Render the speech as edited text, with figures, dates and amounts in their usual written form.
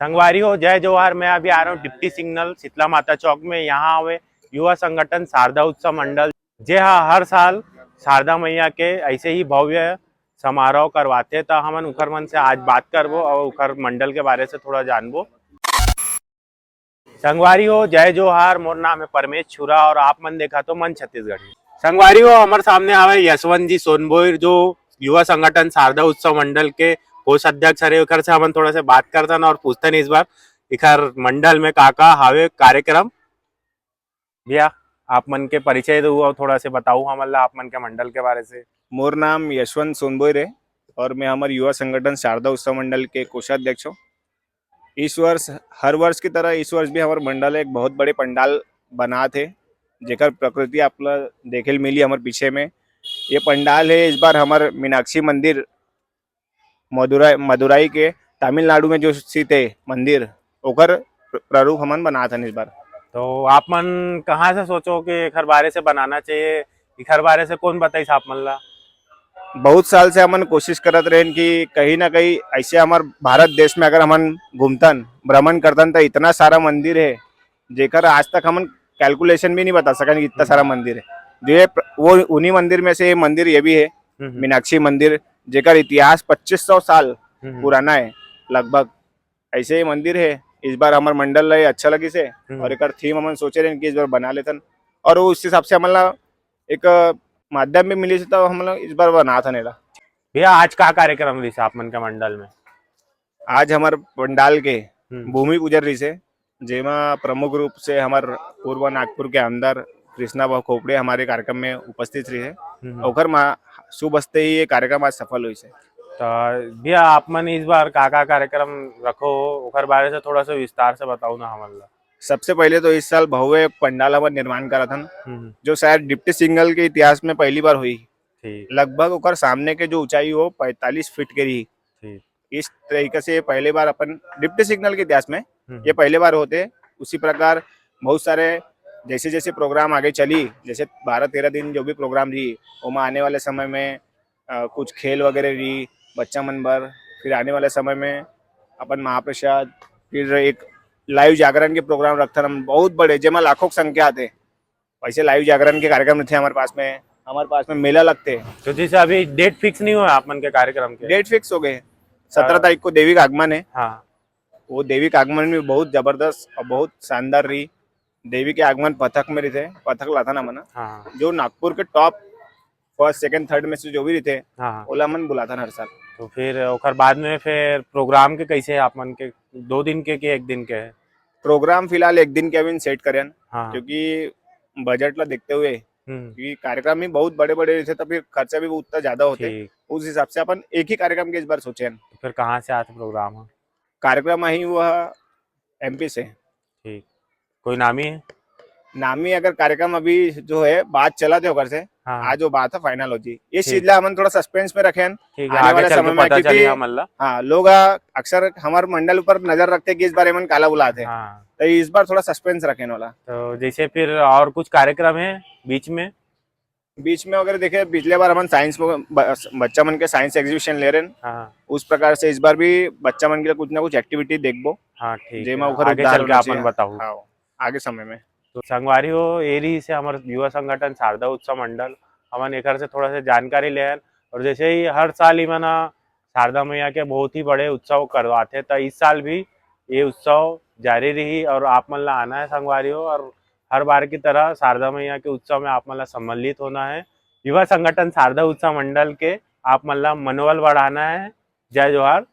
संगवारी हो जय जोहार। मैं अभी आ रहा हूँ डिप्टी सिग्नल शीतला माता चौक में। यहाँ हुए युवा संगठन शारदा उत्सव मंडल। जे हाँ, हर साल शारदा मैया के ऐसे ही भव्य समारोह करवाते। तो हम उखर मन से आज बात करबो और उखर मंडल के बारे से थोड़ा जानबो। संगवारी हो जय जोहार। मोर नाम है परमेश छुरा और आप मन देखा तो मन छत्तीसगढ़ी। संगवारी हो हमारे सामने आवे यशवंत जी सोनबोई, जो युवा संगठन शारदा उत्सव मंडल के कोषाध्यक्ष हरे। उखर से हम थोड़ा से बात करतन और पूछतन इस बार इखर मंडल में का हावे कार्यक्रम। भैया आप मन के परिचय दो और थोड़ा से बताऊ हमन ला आप मन के मंडल के बारे से। मोर नाम यशवंत सोनबोई रे और मैं हमारे युवा संगठन शारदा उत्सव मंडल के कोषाध्यक्ष हूँ। इस वर्ष हर वर्ष की तरह इस वर्ष भी हमारे मंडल एक बहुत बड़े पंडाल बना थे, जेकर प्रकृति आप देखे मिली हमारे पीछे में। ये पंडाल है इस बार हमारे मीनाक्षी मंदिर मदुराई के तमिलनाडु में जो स्थित है मंदिर, ओकर प्रारूप हमन बना था इस बार। तो आप मन कहाँ से सोचो कि इखर बारे से बनाना चाहिए? इखर बारे से कौन बताइस आप मन ला? बहुत साल से हमन कोशिश करत रहे कि कहीं ना कहीं ऐसे हमारे भारत देश में अगर हमन घूमतन भ्रमण करतन तो इतना सारा मंदिर है जेकर आज तक हमन कैलकुलेशन भी नहीं बता सकन कि इतना सारा मंदिर है। जो ये वो उन्हीं मंदिर में से मंदिर ये भी है, मीनाक्षी मंदिर, जेकर इतिहास 2500 साल पुराना है लगभग। ऐसे ही मंदिर है। इस बार हमारे मंडल रहे अच्छा लगी से और एक थीम हमन सोचे रहे कि इस बार बना लेतन और उस हिसाब से हमन एक माध्यम में मिली तो हम लोग इस बार बना था नेला। भैया आज का कार्यक्रम रही आप मन के मंडल में? आज हमारे पंडाल के भूमि पूजन रही से, जेमा प्रमुख रूप से हमारे पूर्व नागपुर के अंदर कृष्णा भाव खोपड़े हमारे कार्यक्रम में उपस्थित रही है। ओकर शुभ हस्ते ही ये कार्यक्रम आज सफल हुई से। तो भैया आप मन इस बार का कार्यक्रम रखो ओकर बारे से थोड़ा सा विस्तार से बताओ ना हमन ला। सबसे पहले तो इस साल भव्य पंडाल हमारे निर्माण करा था, जो शायद डिप्टी सिग्नल के इतिहास में पहली बार हुई। लगभग ओकर सामने के जो ऊंचाई हो 45 फीट के रही। इस तरीके से पहले बार अपन डिप्टी सिग्नल के इतिहास में ये पहले बार होते। उसी प्रकार बहुत सारे जैसे जैसे प्रोग्राम आगे चली, जैसे 12-13 दिन जो भी प्रोग्राम रही, वो आने वाले समय में कुछ खेल वगैरह रही बच्चा मन भर। फिर आने वाले समय में अपन महाप्रसाद, फिर एक लाइव जागरण के प्रोग्राम रखते हम बहुत बड़े, जेमा लाखों की संख्या आते। वैसे लाइव जागरण के कार्यक्रम थे हमारे पास में मेला लगते। तो जैसे अभी डेट फिक्स नहीं हुआ आप मन के कार्यक्रम के? डेट फिक्स हो गए। 17 तारीख को देवी का आगमन है। हाँ, वो देवी का आगमन भी बहुत जबरदस्त और बहुत शानदार रही। देवी के आगमन पथक में रहते, पथक लाता ना मना। हाँ, जो नागपुर के टॉप फर्स्ट सेकंड थर्ड में से जो भी रहते हाँ, ओला मन बुलाता हर साल। तो फिर ओकर बाद में फिर प्रोग्राम के कैसे आप मन के 2 दिन के कि 1 दिन के है? प्रोग्राम फिलहाल 1 दिन के अभी सेट करें, हाँ, क्योंकि बजट ला देखते हुए कि कार्यक्रम ही बहुत बड़े बड़े रहते तो फिर खर्चा भी उतना ज्यादा होते। उस हिसाब से अपन एक ही कार्यक्रम के इस बार सोचे। तो फिर कहाँ से आते प्रोग्राम? कार्यक्रम ही वह MP से। ठीक, कोई नामी है? नामी अगर कार्यक्रम अभी जो है बात चला थे होकर से, हाँ, आज वो बात है फाइनल हो जी। इस चीज ला हम थोड़ा सस्पेंस में रखें ठीक है, आने आगे वाले चल समय के में, पता क्योंकि चलेगा मल्ला। हाँ लोग अक्सर हमारे मंडल ऊपर नजर रखते हैं कि इस बार मन काला बुलाते। हाँ, तो इस बार थोड़ा सस्पेंस रखें वाला। तो जैसे फिर और कुछ कार्यक्रम है बीच में? बीच में अगर देखे पिछले बार हम साइंस बच्चा मन के साइंस एग्जीबिशन ले रहे हैं, हाँ, उस प्रकार से इस बार भी बच्चा मन के लिए कुछ ना कुछ एक्टिविटी देखबो। हाँ, ठीक जेमा है, उखर आगे उद्धार चल के होना अपन चाहिए। बताऊ। हाँ, आगे समय में। तो संगवारी हो एरी से हमारे युवा संगठन शारदा उत्सव मंडल हमन एकर से थोड़ा सा जानकारी ले। और जैसे ही हर साल ही मना शारदा मैया के बहुत ही बड़े उत्सव करवाते, तो इस साल भी ये उत्सव जारी रही और आप मन ला आना है संगवारी हो। और हर बार की तरह शारदा मैया के उत्सव में आप मन ला सम्मिलित होना है। युवा संगठन शारदा उत्सव मंडल के आप मन ला मनोबल बढ़ाना है। जय जोहार।